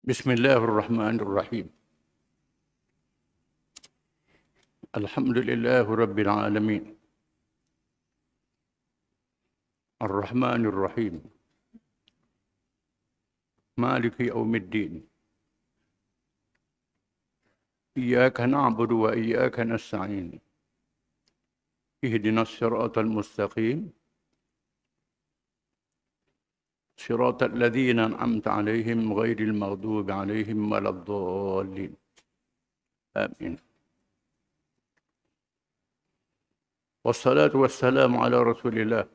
بسم الله الرحمن الرحيم. الحمد لله رب العالمين الرحمن الرحيم مالك يوم الدين إياك نعبد وإياك نستعين اهدنا الصراط المستقيم صراط الذين أنعمت عليهم غير المغضوب عليهم ولا الضالين آمين. والصلاة والسلام على رسول الله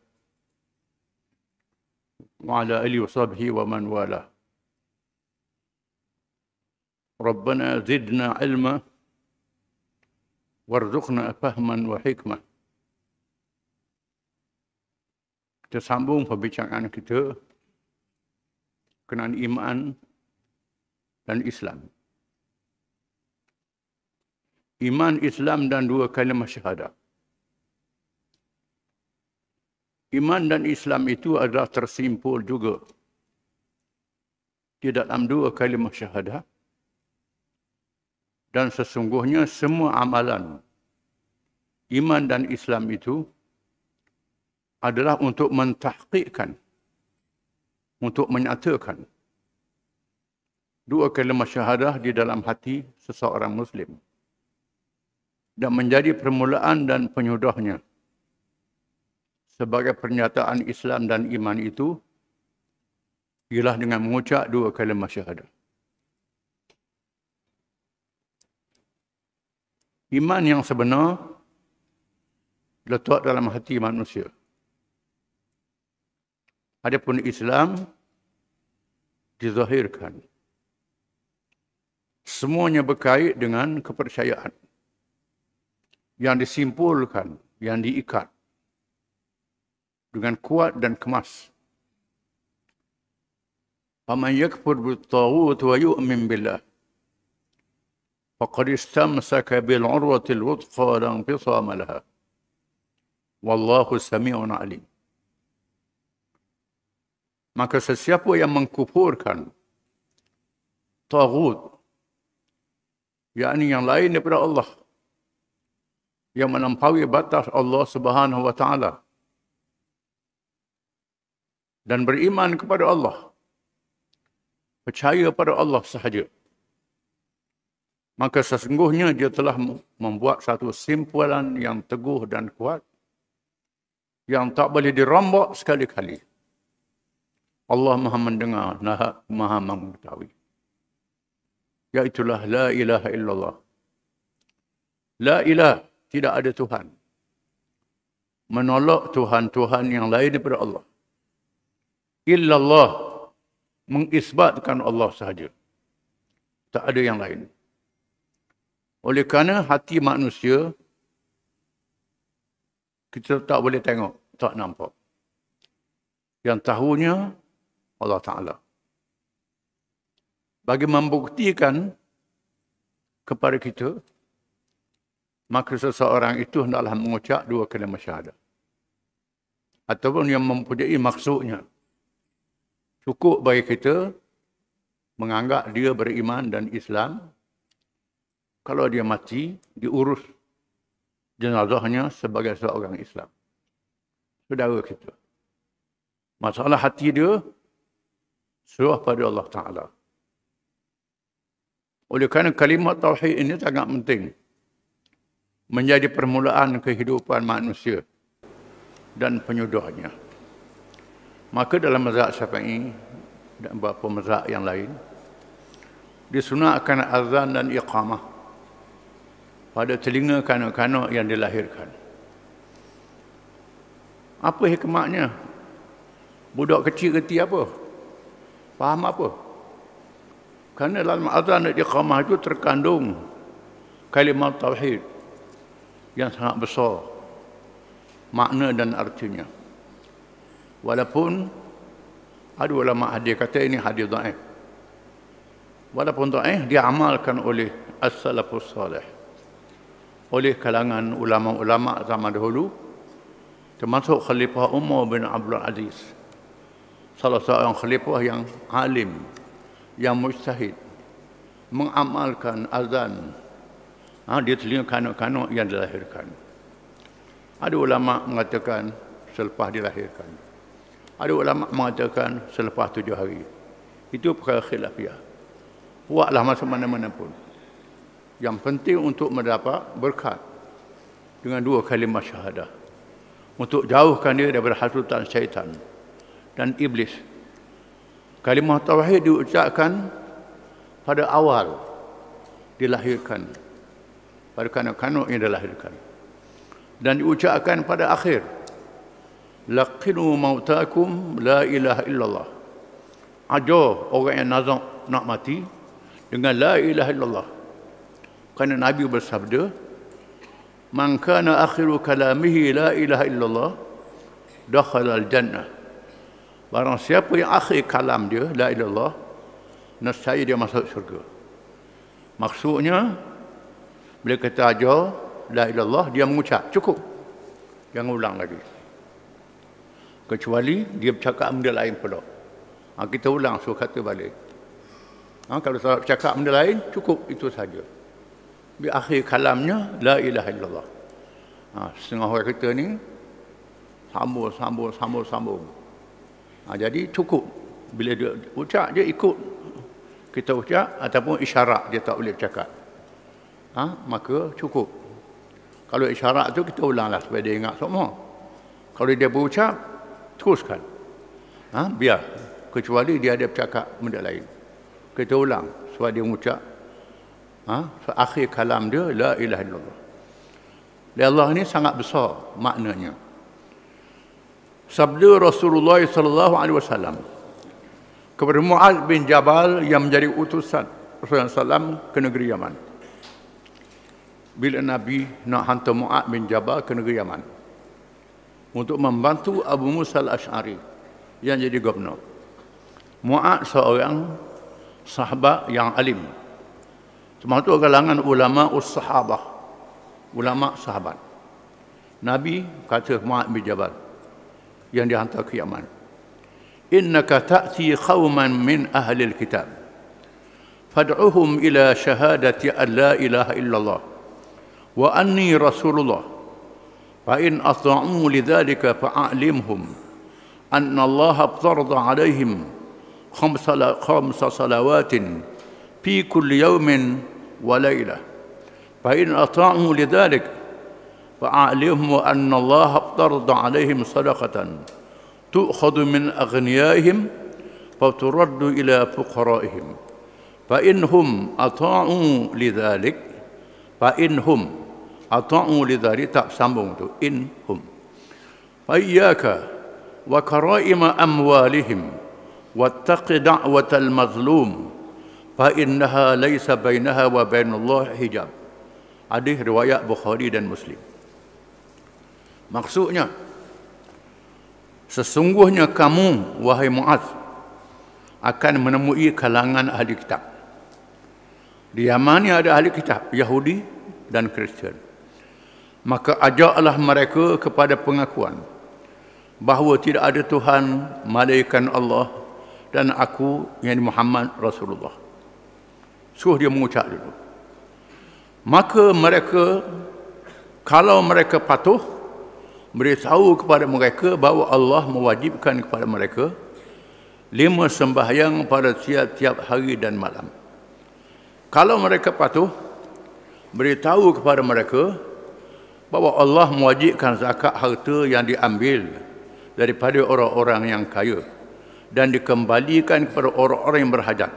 وعلى آله وصحبه ومن والاه. ربنا زدنا علما وارزقنا فهما وحكمة. Kita sambung pembicaraan kita kenaan iman dan Islam. Iman, Islam dan dua kalimah syahadah. Iman dan Islam itu adalah tersimpul juga di dalam dua kalimah syahadah. Dan sesungguhnya semua amalan iman dan Islam itu adalah untuk mentahqiqkan, untuk menyatakan dua kalimah syahadah di dalam hati seseorang Muslim dan menjadi permulaan dan penyudahnya. Sebagai pernyataan Islam dan iman itu ialah dengan mengucap dua kalimah syahadah. Iman yang sebenar letak dalam hati manusia. Adapun Islam dizahirkan. Semuanya berkait dengan kepercayaan yang disimpulkan, yang diikat dengan kuat dan kemas. Faman yakfur bit-taghut wa yu'min billah faqad istamsaka bil 'urwatil wuthqa la infisama laha. Wallahu sami'un 'alim. Maka sesiapa yang mengkufurkan taghut, yakni yang lain daripada Allah, yang melampaui batas Allah Subhanahu wa taala, dan beriman kepada Allah, percaya pada Allah sahaja, maka sesungguhnya dia telah membuat satu simpulan yang teguh dan kuat, yang tak boleh dirombak sekali-kali. Allah Maha mendengar, Maha mengetahui. Iaitulah la ilaha illallah. La ilah, tidak ada Tuhan. Menolak Tuhan-Tuhan yang lain daripada Allah. Illallah, mengisbatkan Allah sahaja. Tak ada yang lain. Oleh kerana hati manusia, kita tak boleh tengok, tak nampak. Yang tahunya Allah Ta'ala. Bagi membuktikan kepada kita, maka seseorang itu hendaklah mengucap dua kalimah syahadah. Ataupun yang mempunyai maksudnya. Cukup bagi kita menganggap dia beriman dan Islam. Kalau dia mati, diurus jenazahnya sebagai seorang Islam. Saudara kita. Masalah hati dia, serah pada Allah Ta'ala. Oleh kerana kalimat tauhid ini sangat penting. Menjadi permulaan kehidupan manusia dan penyudahnya. Maka dalam mazhab Syafi'i dan beberapa mazhab yang lain, disunatkan azan dan iqamah pada telinga kanak-kanak yang dilahirkan. Apa hikmahnya? Budak kecil kerti apa? Faham apa? Kerana dalam azan dan iqamah itu terkandung kalimat tauhid yang sangat besar makna dan artinya. Walaupun ada ulama hadis kata ini hadis dhaif. Walaupun dhaif, dia amalkan oleh as-salafus salih, oleh kalangan ulama-ulama zaman dahulu, termasuk Khalifah Umar bin Abdul Aziz, salah seorang khalifah yang alim, yang mujtahid, mengamalkan azan di telinga kanak-kanak yang dilahirkan. Ada ulama mengatakan selepas dilahirkan. Ada ulama mengatakan selepas 7 hari. Itu perkara khilafiyah. Buatlah masa mana-mana pun. Yang penting untuk mendapat berkat dengan 2 kalimah syahadah. Untuk jauhkan dia daripada hasutan syaitan dan iblis. Kalimah tauhid diucapkan pada awal dilahirkan, pada kanak-kanak yang dilahirkan, dan diucapkan pada akhir. Laqinu mautakum la ilaha illallah. Ajar orang yang nak mati dengan la ilaha illallah. Kerana Nabi bersabda, man kana akhiru kalamihi la ilaha illallah dakhala al-jannah. Barang siapa yang akhir kalam dia la ilaha illallah, nescaya dia masuk syurga. Maksudnya bila kata ajar la ilaha illallah, dia mengucap cukup, jangan ulang lagi. Kecuali dia bercakap benda lain pula, kita ulang suruh kata balik. Kalau bercakap benda lain, cukup itu saja. Di akhir kalamnya la ilaha illallah. Setengah orang kita ni sambung. Jadi cukup. Bila dia ucap, dia ikut kita ucap, ataupun isyarat dia tak boleh bercakap. Maka cukup. Kalau isyarat tu kita ulanglah supaya dia ingat semua. Kalau dia berucap, teruskan. Biar. Kecuali dia ada bercakap benda lain, kita ulang supaya dia mengucap akhir kalam dia la ilaha illallah. Allah ini sangat besar maknanya. Sabda Rasulullah sallallahu alaihi wasallam kepada Muaz bin Jabal yang menjadi utusan Rasulullah SAW ke negeri Yaman. Bila Nabi nak hantar Muaz bin Jabal ke negeri Yaman untuk membantu Abu Musa al-Ash'ari yang jadi gubernur. Muaz seorang sahabat yang alim, termasuk kalangan ulama us-sahabah, ulama sahabat. Nabi kata Muaz bin Jabal yang dihantar ke Yaman, innaka ta'ti qauman min ahli al-kitab fad'uhum ila syahadati an la ilaha illallah wa anni rasulullah fa in ata'u lidzalika fa'alimhum anna Allah aftarada 'alaihim khamsa salawatin fi kulli yawmin wa laylah fa in ata'u lidzalika fa'alimhum anna Allah aftarada 'alaihim sadaqatan tu'khadhu min aghniyaihim fa turaddu ila fuqaraihim fa inhum ata'u lidzalik fa inhum ata'u lidzalik, tak sambung tu inhum. Fa iyyaka wa karaima amwalihim wattaqi da'watal mazlum fa innaha laysa bainaha wa bainallahi hijab. Hadis riwayat Bukhari dan Muslim. Maksudnya, sesungguhnya kamu wahai Muaz akan menemui kalangan ahli kitab. Di Yaman ada ahli kitab Yahudi dan Kristian. Maka ajaklah mereka kepada pengakuan bahawa tidak ada Tuhan melainkan Allah dan aku yang Muhammad Rasulullah. Suruh dia mengucap dulu. Maka mereka, kalau mereka patuh, beritahu kepada mereka bahawa Allah mewajibkan kepada mereka 5 sembahyang pada tiap-tiap hari dan malam. Kalau mereka patuh, beritahu kepada mereka bahawa Allah mewajibkan zakat harta yang diambil daripada orang-orang yang kaya dan dikembalikan kepada orang-orang yang berhajat.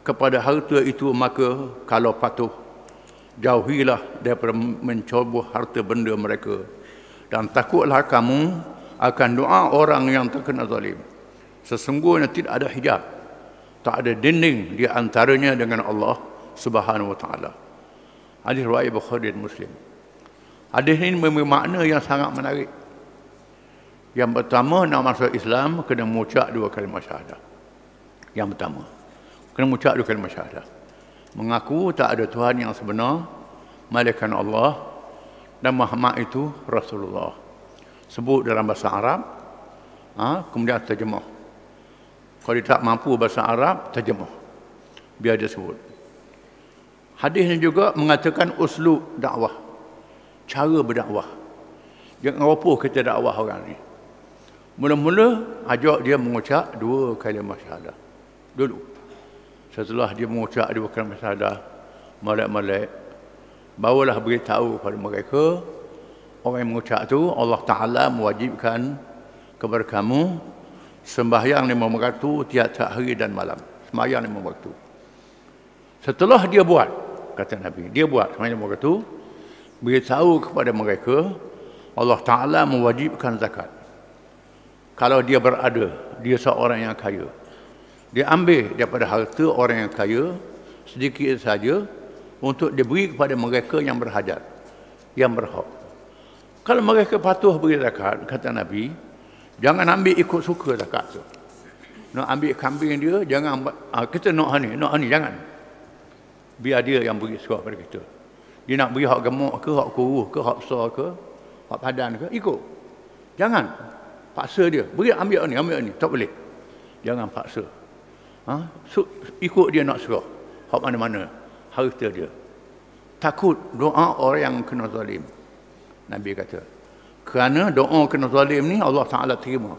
Kepada harta itu, maka kalau patuh, jauhilah daripada mencoba harta benda mereka, dan takutlah kamu akan doa orang yang terkena zalim. Sesungguhnya tidak ada hijab, tak ada dinding di antaranya dengan Allah Subhanahu wa taala. Hadis riwayat Bukhari dan Muslim. Hadis ini memiliki makna yang sangat menarik. Yang pertama, nak masuk Islam kena mengucap 2 kalimah syahadah. Yang pertama, kena mengucap 2 kalimah syahadah. Mengaku tak ada Tuhan yang sebenar melainkan Allah dan Muhammad itu Rasulullah. Sebut dalam bahasa Arab, kemudian terjemah. Kalau dia tak mampu bahasa Arab, terjemah. Biar dia sebut. Hadis ini juga mengatakan uslub dakwah, cara berdakwah. Jangan ropoh kita dakwah orang ni. Mula-mula ajak dia mengucap 2 kalimah syahadah dulu. Setelah dia mengucap 2 kalimah syahadah, malak-malak barulah beritahu kepada mereka, orang yang mengucap tu Allah Ta'ala mewajibkan kepada kamu sembahyang 5 waktu tiap-tiap hari dan malam. Sembahyang 5 waktu. Setelah dia buat, kata Nabi, dia buat sembahyang 5 waktu, beritahu kepada mereka Allah Ta'ala mewajibkan zakat. Kalau dia berada, dia seorang yang kaya, dia ambil daripada harta orang yang kaya sedikit saja untuk diberi kepada mereka yang berhajat, yang berhak. Kalau mereka patuh beri zakat, kata Nabi, jangan ambil ikut suka zakat tu. Nak ambil kambing dia, jangan kita nak ni, jangan. Biar dia yang beri suah pada kita. Dia nak beri hak gemuk ke, hak kuruh ke, hak besar ke, hak padan ke, ikut. Jangan paksa dia. Beri ambil ni, tak boleh. Jangan paksa. Ikut dia nak serah. Hak mana-mana harta dia. Takut doa orang yang kena zalim. Nabi kata, kerana doa kena zalim ni Allah Ta'ala terima,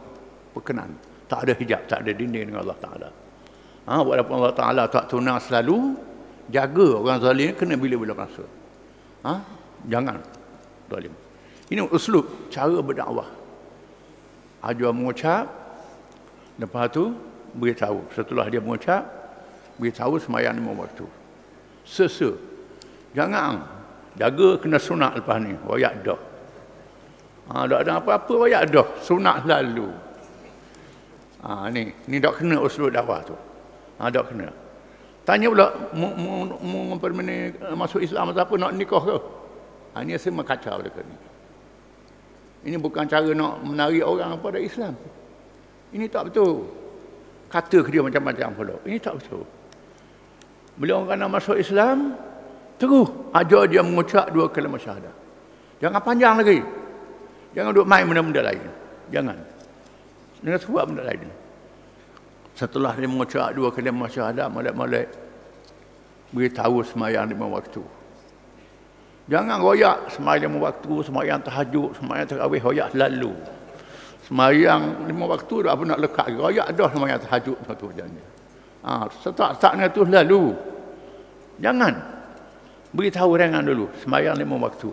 berkenan. Tak ada hijab, tak ada dinding dengan Allah Ta'ala. Walaupun Allah Ta'ala tak tunang selalu, jaga orang zalim kena bila-bila masa. Jangan zalim. Ini uslub cara berdakwah. Ajak mengucap, lepas tu beritahu. Setelah dia mengucap, beritahu sembahyang 5 waktu. Jangan jaga kena sunat lepas ni, royak dah. Tak ada apa-apa, royak dah, sunat selalu. Ni tak kena uslub dakwah tu. Tak kena. Tanya pula, masuk Islam atau apa, nak nikah ke? Ini semua kacau mereka ni. Ini bukan cara nak menarik orang pada Islam. Ini tak betul. Kata ke dia macam-macam pula. Ini tak betul. Bila orang nak masuk Islam, terus ajak dia mengucap 2 kalimah syahadah. Jangan panjang lagi. Jangan duduk main benda-benda lain. Jangan. Jangan sebut benda lain. Setelah dia mengucap 2 kalimah syahadah, malak-malak beritahu sembahyang 5 waktu. Jangan royak sembahyang 5 waktu, sembahyang tahajud, sembahyang tarawih, royak selalu. Sembahyang 5 waktu dah apa nak lekat, royak dah sembahyang tahajud satu janji. Setak-setaknya tu selalu. Jangan. Beritahu orang dulu, sembahyang 5 waktu.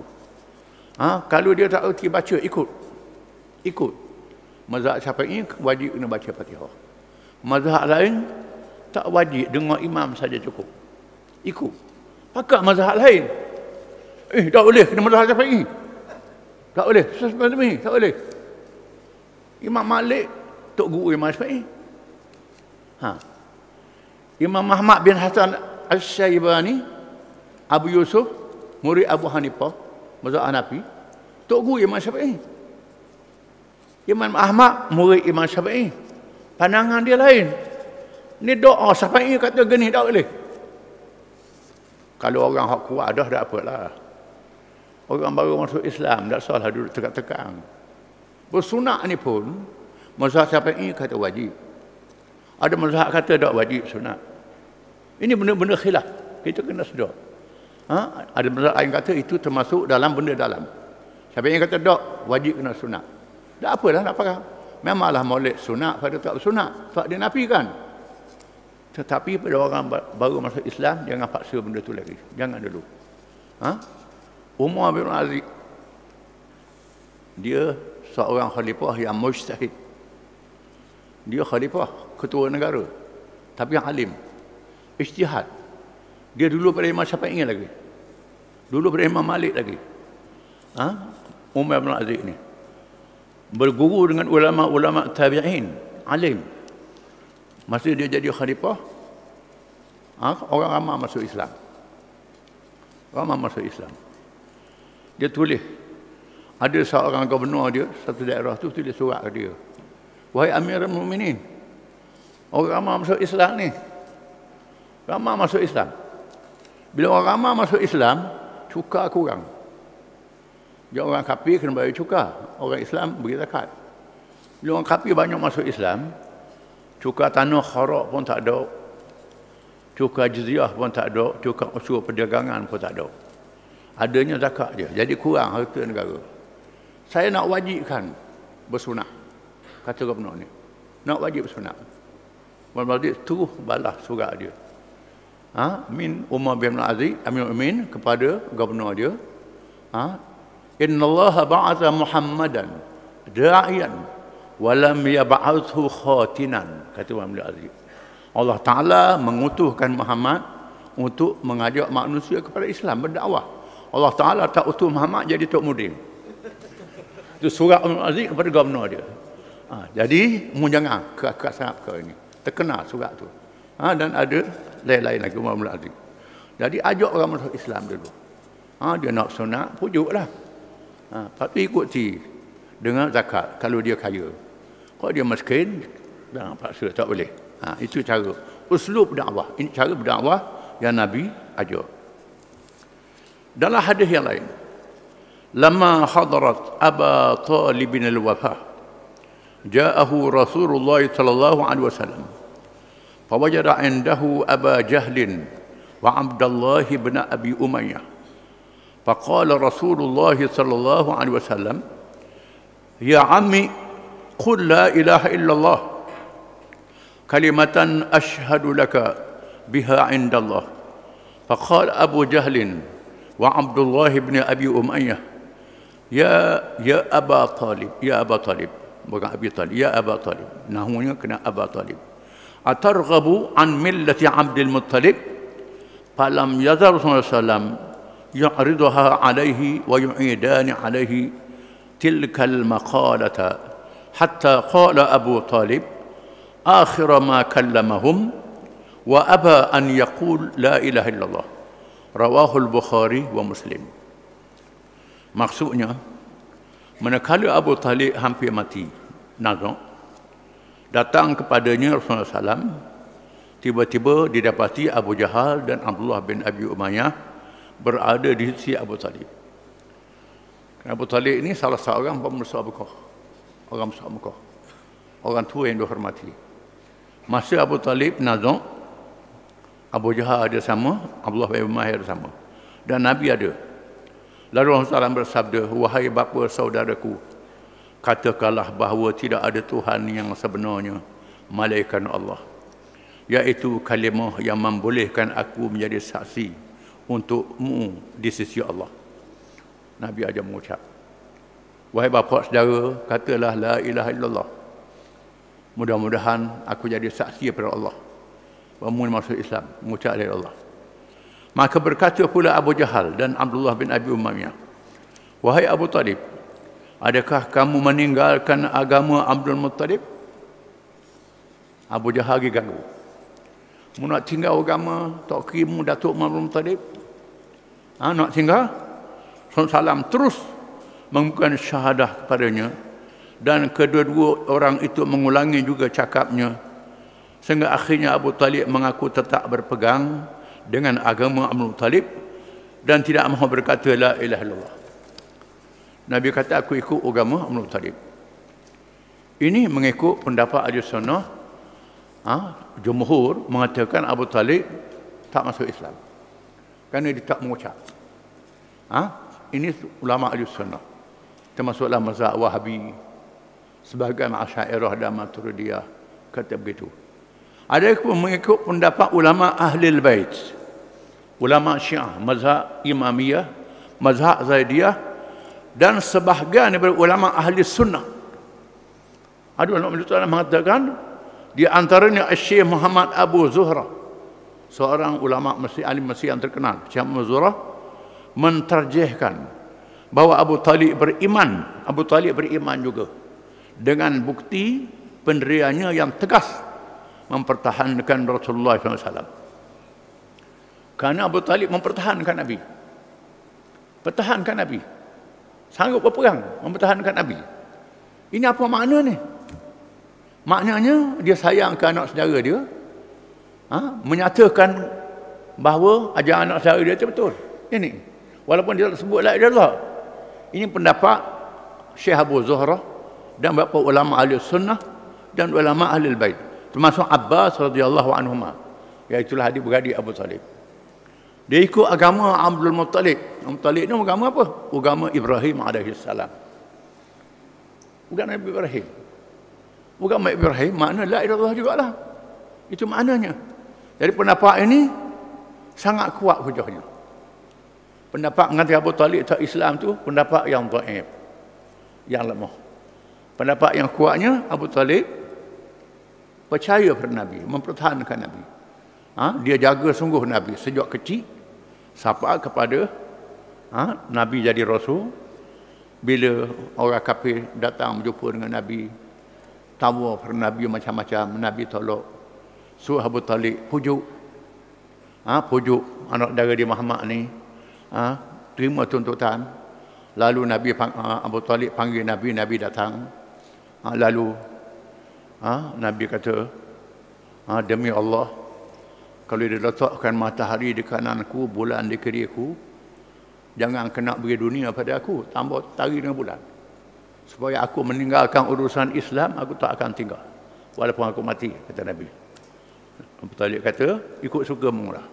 Kalau dia tak erti baca, ikut. Mazhab Syafi'i wajib kena baca Fatihah. Mazhab lain tak wajib, dengar imam saja cukup. Ikut. Pakat mazhab lain. Tak boleh kena mazhab Syafi'i. Tak boleh. Tak boleh. Imam Malik tok guru Imam Syafi'i. Imam Ahmad bin Hasan Al-Syaibani, Abu Yusuf, murid Abu Hanifah, mazhab Hanafi, tok guru Imam Syafi'i. Imam Ahmad murid Imam Syafi'i. Pandangan dia lain. Ni doa Syafi'i kata gini, tak boleh. Kalau orang hak kuat dah tak apalah. Orang baru masuk Islam tak salah duduk tekak-tekak. Bersunat ni pun mazhab Syafi'i kata wajib. Ada mazhab kata tak wajib sunat. Ini benda-benda khilaf. Kita kena sedar. Ada mazhab lain kata itu termasuk dalam benda dalam. Syafi'i kata tak wajib kena sunat. Tak apalah nak faham. Memanglah maulid sunat pada tak sunat. Tak dinafikan. Tetapi pada orang baru masuk Islam, jangan paksa benda tu lagi. Jangan dulu. Umar bin Aziz, dia seorang khalifah yang mujtahid. Dia khalifah, ketua negara. Tapi yang alim. Ijtihad. Dia dulu pada Imam Syafi'i lagi. Dulu pada Imam Malik lagi. Umar bin Aziz ni. Berguru dengan ulama-ulama tabi'in. Alim. Masa dia jadi khalifah, orang ramai masuk Islam. Dia tulis, ada seorang gubernur dia, satu daerah tu tulis surat ke dia. Wahai Amirul Mukminin, orang ramai masuk Islam ni. Ramai masuk Islam. Bila orang ramai masuk Islam, cukai kurang. Dia orang kafir kena bayar cukai. Orang Islam beri zakat. Bila orang kafir banyak masuk Islam, cukai tanah kharak pun tak ada. cukai jizyah pun tak ada, cukai usul perdagangan pun tak ada. Adanya zakat je. Jadi kurang harta negara. Saya nak wajibkan bersunat, kata gubernur ni. Nak wajib bersunat. Berarti terus balas surat dia. Min Umar bin Aziz Amirul Mukminin kepada gubernur dia. Innallaha ba'atha Muhammadan da'iyan wa lam yab'athu khatinan, kata Umar bin Aziz. Allah Ta'ala mengutuhkan Muhammad untuk mengajak manusia kepada Islam, berdakwah. Allah Ta'ala tak utuh Muhammad jadi Tok Mudin. Itu surat Umar bin Aziz kepada gubernur dia. Jadi, jangan keras sangat perkara ini. Terkenal surat tu. Dan ada lain-lain lagi Umar bin Aziz. Jadi, ajak orang masuk Islam dulu. Dia nak sunat, pujuklah. Tapi ikuti dengan zakat kalau dia kaya. Kalau dia miskin, jangan paksa, tak boleh. Itu cara. Uslub dakwah. Ini cara berdakwah yang Nabi ajar. Dalam hadis yang lain, lama hadarat Aba Talib bin al-Wafah, ja'ahu Rasulullah sallallahu alaihi wasallam. Fawajada indahu Aba Jahlin wa Abdullah bin Abi Umayyah. Faqala Rasulullah sallallahu alaihi wasallam, ya ammi, qul la ilaha illallah kalimatan ashhadu laka biha indallah. Faqala Abu Jahlin wa Abdullah bin Abi Umayyah, ya Aba Talib, ya Aba Talib, bukan Abi Talib, ya Aba Talib, nahunya kena Aba Talib, atarghabu an millati Abdul Muttalib? Falam yazal Rasulullah sallam yu'riduha alaihi wa yu'idani alaihi tilka al-maqalata hatta qala Abu Talib akhir ma kallamahum wa aba an yaqul la ilaha illallah. Rawahul Bukhari wa Muslim. Maksudnya, manakala Abu Talib hampir mati, nazak, datang kepadanya Rasulullah SAW, tiba-tiba didapati Abu Jahal dan Abdullah bin Abi Umayyah berada di sisi Abu Talib. Abu Talib ini salah seorang pemusuh Mekah. Orang musuh Mekah. Orang tua yang dihormati. Masa Abu Talib nazak, Abu Jahal ada sama, Abdullah bin Umayyah ada sama. Dan Nabi ada. Lalu Rasulullah SAW bersabda, wahai bapa saudaraku, katakanlah bahawa tidak ada Tuhan yang sebenarnya melainkan Allah. Iaitu kalimah yang membolehkan aku menjadi saksi untukmu di sisi Allah. Nabi ajar mengucap, wahai bapa saudara, katalah la ilaha illallah. Mudah-mudahan aku jadi saksi kepada Allah. Bahawa masuk Islam, mengucap dari Allah. Maka berkata pula Abu Jahal dan Abdullah bin Abi Umayyah, wahai Abu Talib, adakah kamu meninggalkan agama Abdul Muttalib? Abu Jahal ganggu. Mu nak tinggal agama Tok Kim Datuk Abdul Muttalib? Nak tinggal? Salam terus membukakan syahadah kepadanya, dan kedua-dua orang itu mengulangi juga cakapnya, sehingga akhirnya Abu Talib mengaku tetap berpegang dengan agama Abdul Muttalib dan tidak mahu berkata la ilaha illallah. Nabi kata, aku ikut agama Abdul Muttalib. Ini mengikut pendapat Ahli Sunnah. Jumhur mengatakan Abu Talib tak masuk Islam kerana dia tak mengucap. Ini ulama Ahli Sunnah, termasuklah mazhab Wahabi, sebahagian Asy'ariyah dan Maturidiyah kata begitu. Ada pun mengikut pendapat ulama Ahlul Bait, ulama Syiah, mazhab Imamiyah, mazhab Zaidiyah, dan sebahagian daripada ulama Ahli Sunnah. Ada ulama yang mengatakan, di antaranya Syekh Muhammad Abu Zuhrah, seorang ulama Mesir, alim Mesir yang terkenal, Syekh Abu Zuhrah, mentarjihkan bahawa Abu Talib beriman. Abu Talib beriman juga dengan bukti pendiriannya yang tegas mempertahankan Rasulullah SAW. Kerana Abu Talib mempertahankan Nabi. Pertahankan Nabi. Sanggup berperang mempertahankan Nabi. Ini apa makna ni? Maknanya dia sayang ke anak saudara dia, menyatakan bahawa ajaran anak saudara dia itu betul. Ini, walaupun dia tak sebut la ilaha illallah. Ini pendapat Syekh Abu Zuhrah dan beberapa ulama Ahli Sunnah dan ulama Ahlul Bait, termasuk Abbas radhiyallahu anhuma. Iaitulah adik-beradik Abu Talib. Dia ikut agama Abdul Muttalib. Abdul Muttalib ni agama apa? Agama Ibrahim AS. Bukan Nabi Ibrahim. Agama Ibrahim makna la ilaha illallah jugalah. Itu maknanya. Jadi pendapat ini sangat kuat hujahnya. Pendapat mengatakan Abu Talib tak Islam tu pendapat yang dhaif, yang lemah. Pendapat yang kuatnya Abu Talib percaya pada Nabi, mempertahankan Nabi. Dia jaga sungguh Nabi sejak kecil sampai kepada Nabi jadi Rasul. Bila orang kafir datang berjumpa dengan Nabi, tawar pada Nabi macam-macam, Nabi tolak. Suruh Abu Talib pujuk anak dara dia Muhammad ni, terima tuntutan. Lalu Abu Talib panggil Nabi, Nabi datang. Lalu Nabi kata, demi Allah, kalau dia letakkan matahari di kananku, bulan di kiriku, jangan kena beri dunia pada aku, tambah tari dengan bulan. Supaya aku meninggalkan urusan Islam, aku tak akan tinggal. Walaupun aku mati, kata Nabi. Abu Talib kata, ikut sukamu lah.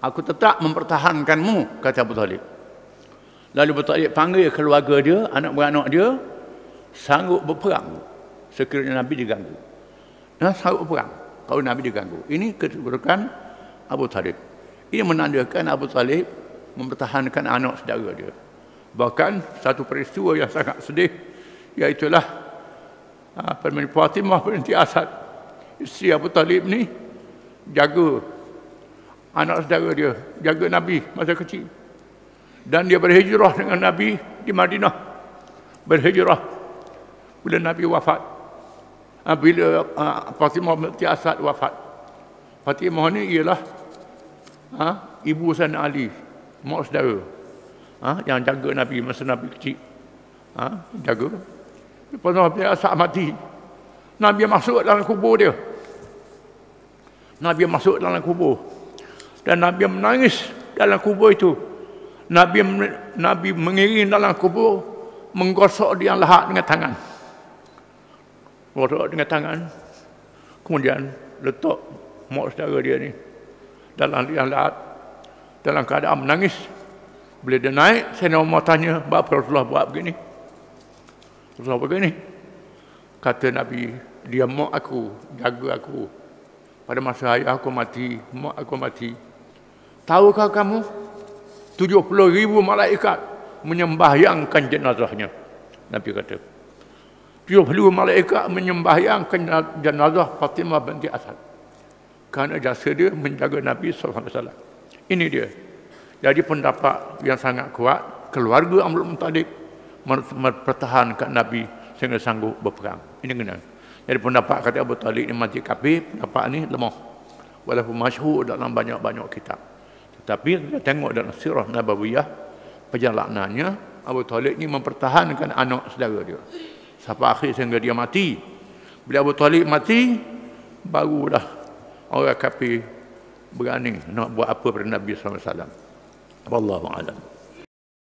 Aku tetap mempertahankanmu, kata Abu Talib. Lalu Abu Talib panggil keluarga dia, anak-beranak dia, sanggup berperang sekiranya Nabi diganggu. Sanggup berperang kalau Nabi diganggu. Ini kedudukan Abu Talib. Ini menandakan Abu Talib mempertahankan anak saudara dia. Bahkan satu peristiwa yang sangat sedih, iaitulah Fatimah binti Asad, isteri Abu Talib ni, jaga anak saudara dia, jaga Nabi masa kecil. Dan dia berhijrah dengan Nabi di Madinah. Berhijrah bila Nabi wafat. Bila Fatimah binti Asad wafat. Fatimah ni ialah ibu Sayyidina Ali, mak saudara, yang jaga Nabi masa Nabi kecil. Jaga. Fatimah binti Asad mati. Nabi masuk dalam kubur dia. Nabi masuk dalam kubur. Dan Nabi menangis dalam kubur itu. Nabi mengiring dalam kubur, menggosok dia lahat dengan tangan. Gosok dengan tangan. Kemudian letak mak saudara dia ni dalam liang lahat, dalam keadaan menangis. Bila dia naik, Sayyidina Umar tanya, "Bapa Rasulullah buat begini?" Rasulullah begini. Kata Nabi, dia mak aku, jaga aku. Pada masa ayah aku mati, mak aku mati. Tahukah kamu, 70,000 malaikat menyembahyangkan jenazahnya. Nabi kata, 70 malaikat menyembahyangkan jenazah Fatimah binti Asad. Kerana jasa dia menjaga Nabi SAW. Ini dia. Jadi pendapat yang sangat kuat, keluarga Abdul Muttalib mempertahankan Nabi sehingga sanggup berperang. Ini kena. Jadi pendapat kata Abu Talib ni mati kafir, pendapat ni lemah. Walaupun masyhur dalam banyak-banyak kitab. Tetapi kita tengok dalam sirah Nabawiyah, perjalanannya Abu Talib ni mempertahankan anak saudara dia. Sampai akhir sehingga dia mati. Bila Abu Talib mati, barulah orang kafir berani nak buat apa pada Nabi SAW. Wallahu a'lam.